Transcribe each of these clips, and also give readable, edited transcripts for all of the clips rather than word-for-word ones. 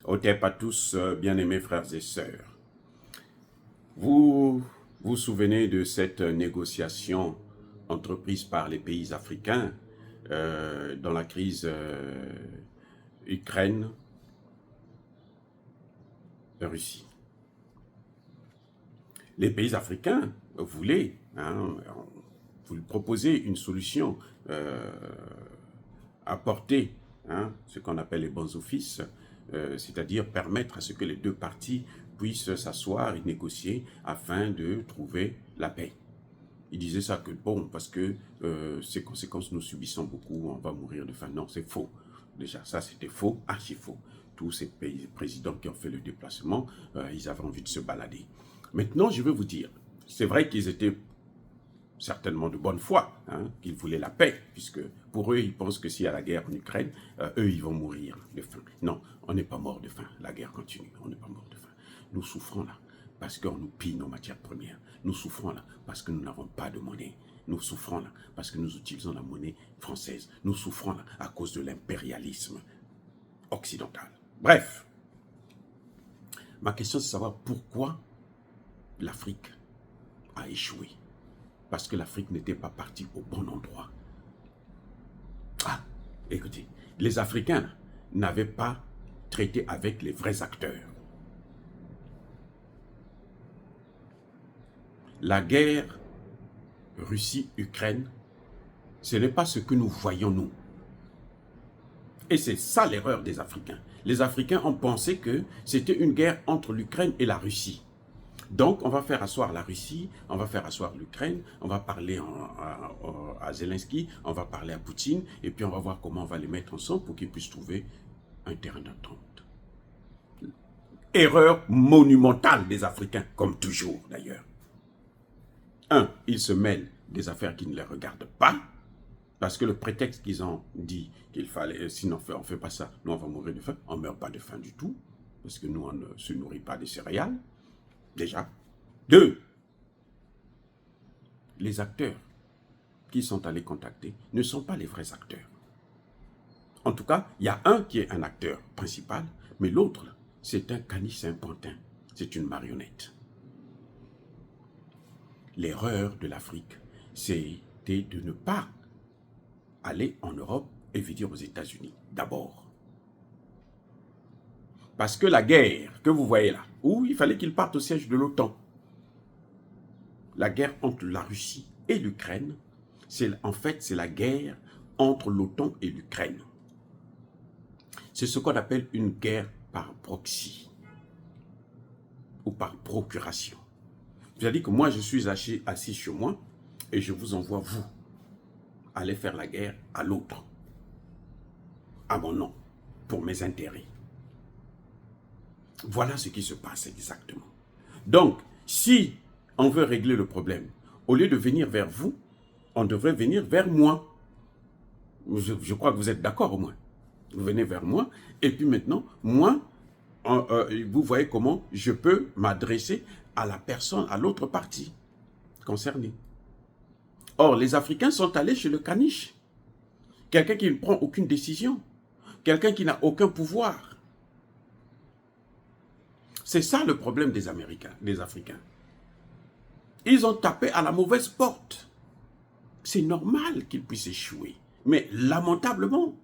Otep à tous, bien-aimés frères et sœurs. Vous vous souvenez de cette négociation entreprise par les pays africains dans la crise Ukraine-Russie. Les pays africains voulaient, vous proposer une solution, apporter ce qu'on appelle les bons offices, c'est-à-dire permettre à ce que les deux parties puissent s'asseoir et négocier afin de trouver la paix. Il disait ça que bon, parce que ces conséquences nous subissons beaucoup, on va mourir de faim. Non, c'est faux. Déjà, ça c'était faux, archi faux. Tous ces pays présidents qui ont fait le déplacement, ils avaient envie de se balader. Maintenant, je veux vous dire, c'est vrai qu'ils étaient certainement de bonne foi, qu'ils voulaient la paix, puisque pour eux, ils pensent que s'il y a la guerre en Ukraine, eux, ils vont mourir de faim. Non, on n'est pas mort de faim, la guerre continue, on n'est pas mort de faim. Nous souffrons là, parce qu'on nous pille nos matières premières. Nous souffrons là, parce que nous n'avons pas de monnaie. Nous souffrons là, parce que nous utilisons la monnaie française. Nous souffrons là, à cause de l'impérialisme occidental. Bref, ma question, c'est de savoir pourquoi l'Afrique a échoué. Parce que l'Afrique n'était pas partie au bon endroit. Ah, écoutez, les Africains n'avaient pas traité avec les vrais acteurs. La guerre Russie-Ukraine, ce n'est pas ce que nous voyons nous. Et c'est ça l'erreur des Africains. Les Africains ont pensé que c'était une guerre entre l'Ukraine et la Russie. Donc, on va faire asseoir la Russie, on va faire asseoir l'Ukraine, on va parler à Zelensky, on va parler à Poutine, et puis on va voir comment on va les mettre ensemble pour qu'ils puissent trouver un terrain d'entente. Erreur monumentale des Africains, comme toujours d'ailleurs. Un, ils se mêlent des affaires qui ne les regardent pas, parce que le prétexte qu'ils ont dit qu'il fallait, sinon on ne fait pas ça, nous on va mourir de faim, on ne meurt pas de faim du tout, parce que nous on ne se nourrit pas des céréales. Déjà. Deux, les acteurs qui sont allés contacter ne sont pas les vrais acteurs. En tout cas, il y a un qui est un acteur principal, mais l'autre, c'est un caniche, c'est un pantin, c'est une marionnette. L'erreur de l'Afrique, c'était de ne pas aller en Europe et venir aux États-Unis, d'abord. Parce que la guerre que vous voyez là, où il fallait qu'il parte au siège de l'OTAN, la guerre entre la Russie et l'Ukraine, en fait, c'est la guerre entre l'OTAN et l'Ukraine. C'est ce qu'on appelle une guerre par proxy ou par procuration. C'est-à-dire que moi, je suis assis chez moi et je vous envoie, vous, aller faire la guerre à l'autre, à mon nom, pour mes intérêts. Voilà ce qui se passe exactement. Donc, si on veut régler le problème, au lieu de venir vers vous, on devrait venir vers moi. Je crois que vous êtes d'accord au moins. Vous venez vers moi, et puis maintenant, moi, vous voyez comment je peux m'adresser à la personne, à l'autre partie concernée. Or, les Africains sont allés chez le caniche. Quelqu'un qui ne prend aucune décision. Quelqu'un qui n'a aucun pouvoir. C'est ça le problème des Américains, des Africains. Ils ont tapé à la mauvaise porte. C'est normal qu'ils puissent échouer, mais lamentablement.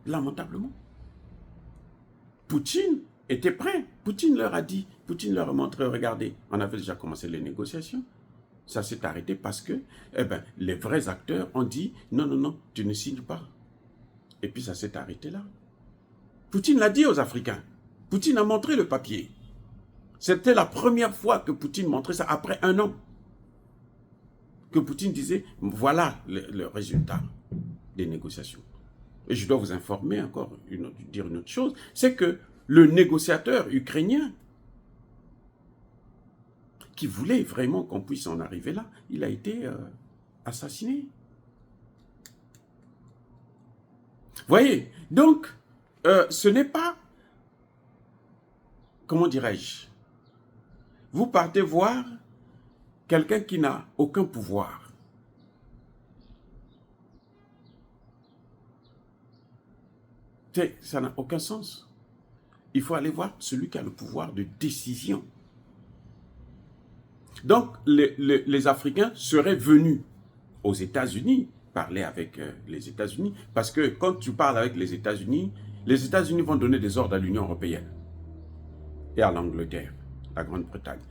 Lamentablement. Poutine était prêt. Poutine leur a dit, Poutine leur a montré, regardez, on avait déjà commencé les négociations. Ça s'est arrêté parce que les vrais acteurs ont dit, non, non, non, tu ne signes pas. Et puis ça s'est arrêté là. Poutine l'a dit aux Africains. Poutine a montré le papier. C'était la première fois que Poutine montrait ça après 1 an. Que Poutine disait, voilà le résultat des négociations. Et je dois vous informer encore, dire une autre chose, c'est que le négociateur ukrainien, qui voulait vraiment qu'on puisse en arriver là, il a été assassiné. Voyez, donc, ce n'est pas, comment dirais-je, vous partez voir quelqu'un qui n'a aucun pouvoir. Ça n'a aucun sens. Il faut aller voir celui qui a le pouvoir de décision. Donc, les Africains seraient venus aux États-Unis, parler avec les États-Unis, parce que quand tu parles avec les États-Unis vont donner des ordres à l'Union européenne et à l'Angleterre, la Grande-Bretagne.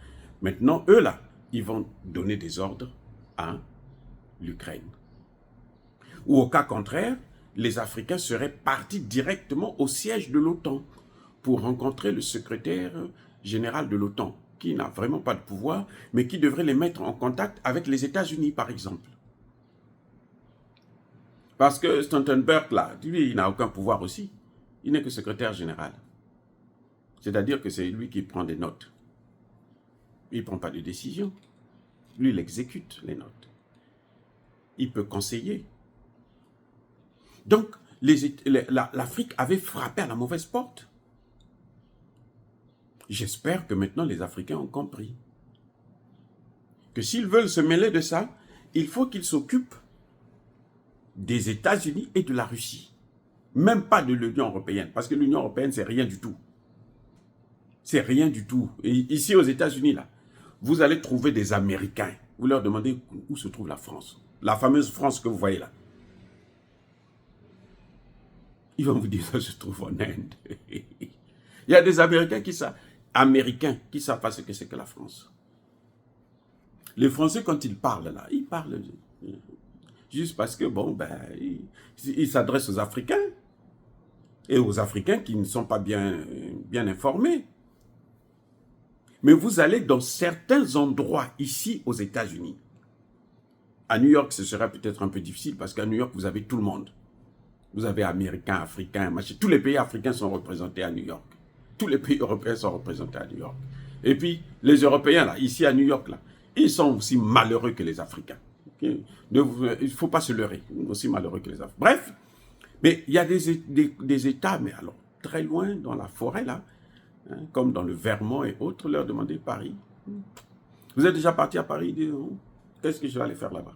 Maintenant, eux là, ils vont donner des ordres à l'Ukraine. Ou au cas contraire, les Africains seraient partis directement au siège de l'OTAN pour rencontrer le secrétaire général de l'OTAN, qui n'a vraiment pas de pouvoir, mais qui devrait les mettre en contact avec les États-Unis, par exemple. Parce que Stoltenberg, là, lui, il n'a aucun pouvoir aussi. Il n'est que secrétaire général. C'est-à-dire que c'est lui qui prend des notes. Il ne prend pas de décision. Lui, il exécute les notes. Il peut conseiller. Donc, l'Afrique avait frappé à la mauvaise porte. J'espère que maintenant les Africains ont compris que s'ils veulent se mêler de ça, il faut qu'ils s'occupent des États-Unis et de la Russie. Même pas de l'Union européenne, parce que l'Union européenne, c'est rien du tout. C'est rien du tout. Et ici, aux États-Unis, là, vous allez trouver des Américains. Vous leur demandez où se trouve la France. La fameuse France que vous voyez là. Ils vont vous dire, ça se trouve en Inde. Il y a des Américains qui savent pas ce que c'est que la France. Les Français, quand ils parlent là, ils parlent juste parce que, bon, ben, ils s'adressent aux Africains. Et aux Africains qui ne sont pas bien informés. Mais vous allez dans certains endroits ici aux États-Unis. À New York, ce sera peut-être un peu difficile parce qu'à New York, vous avez tout le monde. Vous avez Américains, Africains, machin. Tous les pays africains sont représentés à New York. Tous les pays européens sont représentés à New York. Et puis, les Européens, là, ici à New York, là, ils sont aussi malheureux que les Africains. Okay? Il ne faut pas se leurrer. Ils sont aussi malheureux que les Africains. Bref, mais il y a des États, mais alors, très loin, dans la forêt, là, hein, comme dans le Vermont et autres, leur demander Paris. Vous êtes déjà parti à Paris? Qu'est-ce que je vais aller faire là-bas?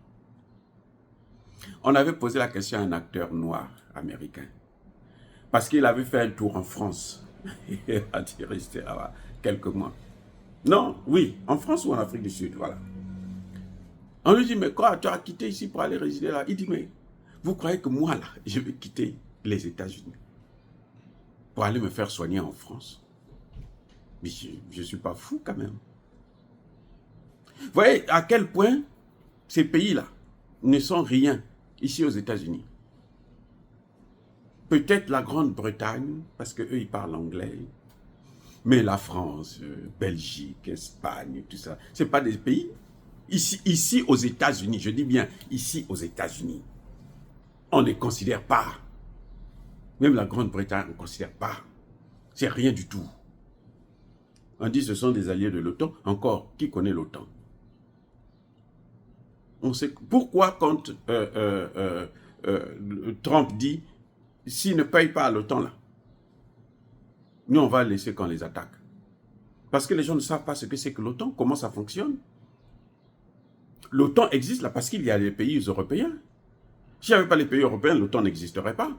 On avait posé la question à un acteur noir américain, parce qu'il avait fait un tour en France. Il a dit rester là-bas quelques mois. Non, oui, en France ou en Afrique du Sud, voilà. On lui dit, mais quoi, tu as quitté ici pour aller résider là? Il dit, mais vous croyez que moi, là, je vais quitter les États-Unis pour aller me faire soigner en France? Mais je ne suis pas fou quand même. Vous voyez à quel point ces pays-là ne sont rien ici aux États-Unis. Peut-être la Grande-Bretagne, parce qu'eux, ils parlent anglais. Mais la France, Belgique, Espagne, tout ça, ce n'est pas des pays. Ici aux États-Unis, je dis bien ici aux États-Unis, on ne les considère pas. Même la Grande-Bretagne, on ne considère pas. C'est rien du tout. On dit que ce sont des alliés de l'OTAN. Encore, qui connaît l'OTAN? On sait pourquoi quand Trump dit s'ils ne payent pas à l'OTAN là, nous on va laisser qu'on les attaque. Parce que les gens ne savent pas ce que c'est que l'OTAN, comment ça fonctionne. L'OTAN existe là parce qu'il y a les pays européens. S'il n'y avait pas les pays européens, l'OTAN n'existerait pas.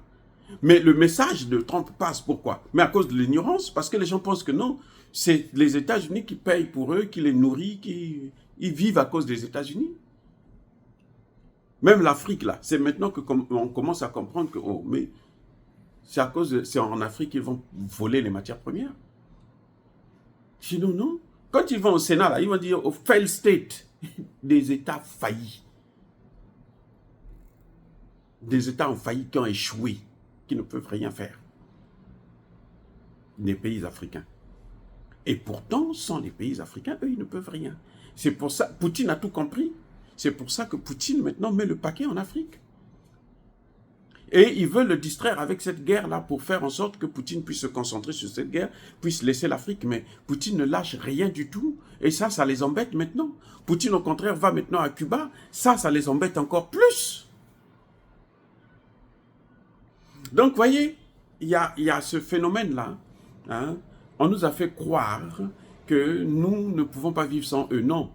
Mais le message de Trump passe, pourquoi? Mais à cause de l'ignorance, parce que les gens pensent que non, c'est les États-Unis qui payent pour eux, qui les nourrissent, ils vivent à cause des États-Unis. Même l'Afrique, là, c'est maintenant qu'on commence à comprendre que, oh, mais c'est en Afrique qu'ils vont voler les matières premières. Sinon, non. Quand ils vont au Sénat, là, ils vont dire au failed state, des États faillis. Des États en faillite qui ont échoué, qui ne peuvent rien faire. Les pays africains. Et pourtant, sans les pays africains, eux, ils ne peuvent rien. C'est pour ça, Poutine a tout compris. C'est pour ça que Poutine, maintenant, met le paquet en Afrique. Et ils veulent le distraire avec cette guerre-là pour faire en sorte que Poutine puisse se concentrer sur cette guerre, puisse laisser l'Afrique. Mais Poutine ne lâche rien du tout. Et ça les embête maintenant. Poutine, au contraire, va maintenant à Cuba. Ça les embête encore plus. Donc, vous voyez, il y a ce phénomène-là. Hein, on nous a fait croire que nous ne pouvons pas vivre sans eux. Non.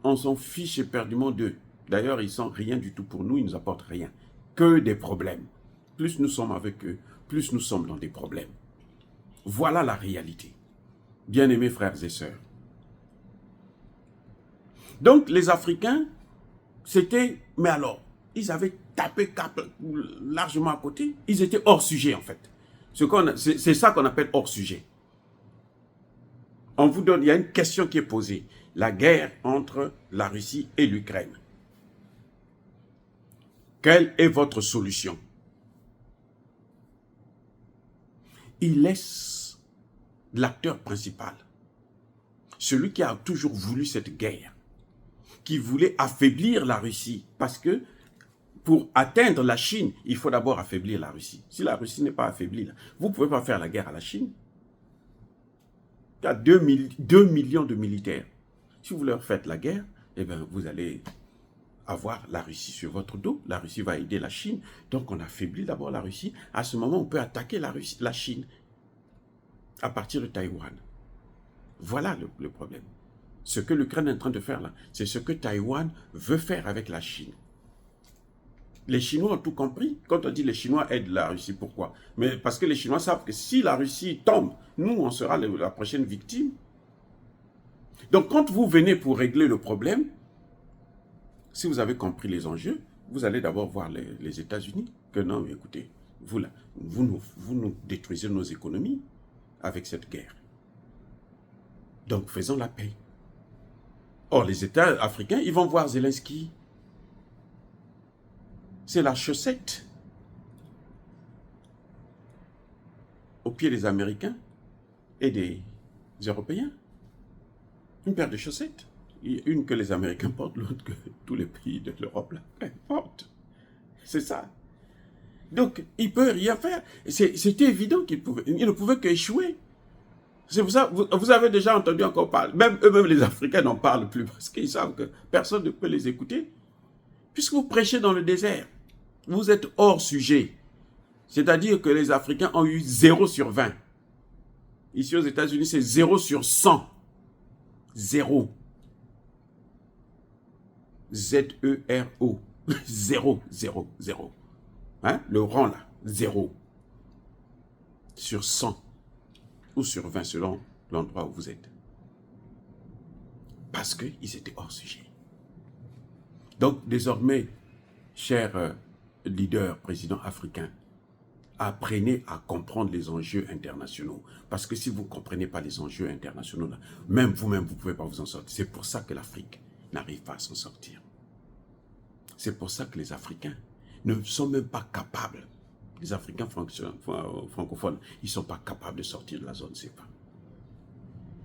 On s'en fiche éperdument d'eux. D'ailleurs, ils ne sont rien du tout pour nous, ils ne nous apportent rien. Que des problèmes. Plus nous sommes avec eux, plus nous sommes dans des problèmes. Voilà la réalité. Bien-aimés frères et sœurs. Donc, les Africains, c'était... Mais alors, ils avaient tapé largement à côté. Ils étaient hors sujet, en fait. C'est ça qu'on appelle hors sujet. On vous donne... Il y a une question qui est posée. La guerre entre la Russie et l'Ukraine. Quelle est votre solution? Il laisse l'acteur principal, celui qui a toujours voulu cette guerre, qui voulait affaiblir la Russie, parce que pour atteindre la Chine, il faut d'abord affaiblir la Russie. Si la Russie n'est pas affaiblie, vous ne pouvez pas faire la guerre à la Chine. Il y a 2 millions de militaires. Si vous leur faites la guerre, eh bien, vous allez avoir la Russie sur votre dos. La Russie va aider la Chine. Donc, on affaiblit d'abord la Russie. À ce moment, on peut attaquer la Chine à partir de Taïwan. Voilà le problème. Ce que l'Ukraine est en train de faire là, c'est ce que Taïwan veut faire avec la Chine. Les Chinois ont tout compris. Quand on dit les Chinois aident la Russie, pourquoi? Mais parce que les Chinois savent que si la Russie tombe, nous, on sera la prochaine victime. Donc, quand vous venez pour régler le problème, si vous avez compris les enjeux, vous allez d'abord voir les États-Unis. Que non, mais écoutez, vous nous détruisez nos économies avec cette guerre. Donc, faisons la paix. Or, les États africains, ils vont voir Zelensky. C'est la chaussette au pied des Américains et des Européens. Une paire de chaussettes. Une que les Américains portent, l'autre que tous les pays de l'Europe portent. C'est ça. Donc, il ne peut rien faire. C'était évident qu'il ne pouvait qu'échouer. C'est pour ça, vous avez déjà entendu encore parler. Même eux-mêmes, les Africains n'en parlent plus parce qu'ils savent que personne ne peut les écouter. Puisque vous prêchez dans le désert, vous êtes hors sujet. C'est-à-dire que les Africains ont eu 0 sur 20. Ici aux États-Unis, c'est 0 sur 100. 0. Z-E-R-O. 0, 0, 0. Hein? Le rang là, 0. Sur 100. Ou sur 20 selon l'endroit où vous êtes. Parce qu'ils étaient hors sujet. Donc désormais, chers leaders, présidents africains, apprenez à comprendre les enjeux internationaux. Parce que si vous ne comprenez pas les enjeux internationaux, là, même vous-même, vous ne pouvez pas vous en sortir. C'est pour ça que l'Afrique n'arrive pas à s'en sortir. C'est pour ça que les Africains ne sont même pas capables. Les Africains francophones, ils ne sont pas capables de sortir de la zone CEPA.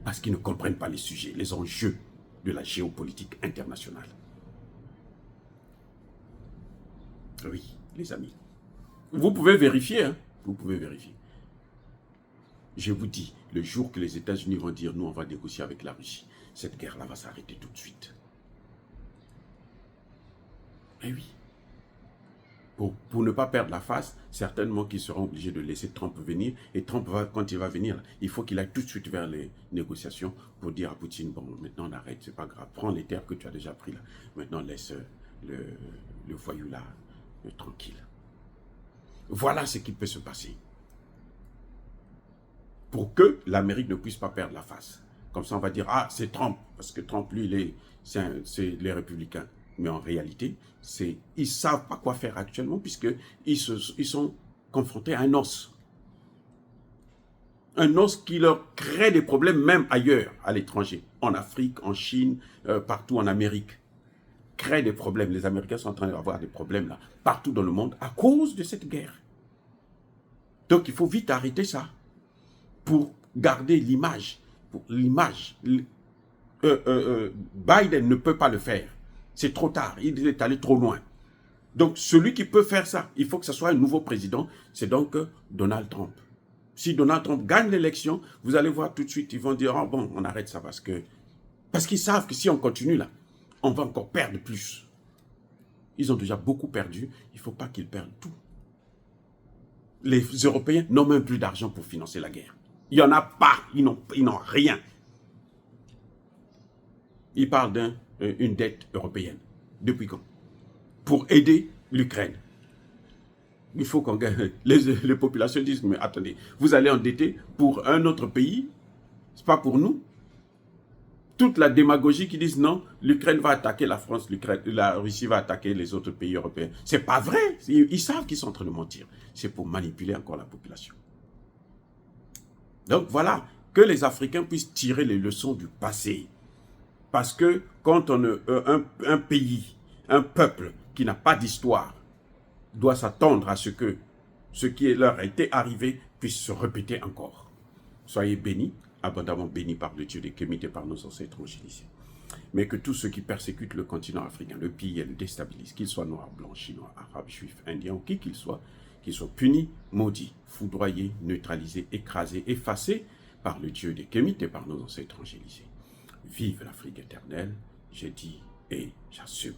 Parce qu'ils ne comprennent pas les sujets, les enjeux de la géopolitique internationale. Oui, les amis. Vous pouvez vérifier, hein? Vous pouvez vérifier. Je vous dis, le jour que les États-Unis vont dire, nous, on va négocier avec la Russie, cette guerre-là va s'arrêter tout de suite. Eh oui. Pour ne pas perdre la face, certainement qu'ils seront obligés de laisser Trump venir. Et Trump, quand il va venir, il faut qu'il aille tout de suite vers les négociations pour dire à Poutine, bon, maintenant on arrête, c'est pas grave. Prends les terres que tu as déjà pris là. Maintenant laisse le voyou là tranquille. Voilà ce qui peut se passer. Pour que l'Amérique ne puisse pas perdre la face. Comme ça, on va dire, ah, c'est Trump. Parce que Trump, lui, c'est les républicains. Mais en réalité, ils ne savent pas quoi faire actuellement puisqu'ils sont confrontés à un os. Un os qui leur crée des problèmes même ailleurs, à l'étranger. En Afrique, en Chine, partout en Amérique. Crée des problèmes. Les Américains sont en train d'avoir des problèmes là, partout dans le monde à cause de cette guerre. Donc il faut vite arrêter ça pour garder l'image. Biden ne peut pas le faire. C'est trop tard, il est allé trop loin. Donc, celui qui peut faire ça, il faut que ce soit un nouveau président, c'est donc Donald Trump. Si Donald Trump gagne l'élection, vous allez voir tout de suite, ils vont dire, oh bon, on arrête ça parce qu'ils savent que si on continue là, on va encore perdre plus. Ils ont déjà beaucoup perdu, il ne faut pas qu'ils perdent tout. Les Européens n'ont même plus d'argent pour financer la guerre. Il n'y en a pas, ils n'ont rien. Ils parlent d'une dette européenne. Depuis quand? Pour aider l'Ukraine. il faut qu'on gagne. Les populations disent, mais attendez, vous allez endetter pour un autre pays, c'est pas pour nous. Toute la démagogie qui disent non, l'Ukraine va attaquer la France, la Russie va attaquer les autres pays européens. C'est pas vrai. Ils savent qu'ils sont en train de mentir. C'est pour manipuler encore la population. Donc voilà, que les Africains puissent tirer les leçons du passé. Parce que quand un pays, un peuple qui n'a pas d'histoire, doit s'attendre à ce que ce qui leur a été arrivé puisse se répéter encore. Soyez bénis, abondamment bénis par le Dieu des Kémites et par nos ancêtres angélicés. Mais que tous ceux qui persécutent le continent africain, le pillent et le déstabilisent, qu'ils soient noirs, blancs, chinois, arabes, juifs, indiens ou qui qu'ils soient punis, maudits, foudroyés, neutralisés, écrasés, effacés par le Dieu des Kémites et par nos ancêtres angélisés. Vive l'Afrique éternelle, j'ai dit et j'assume.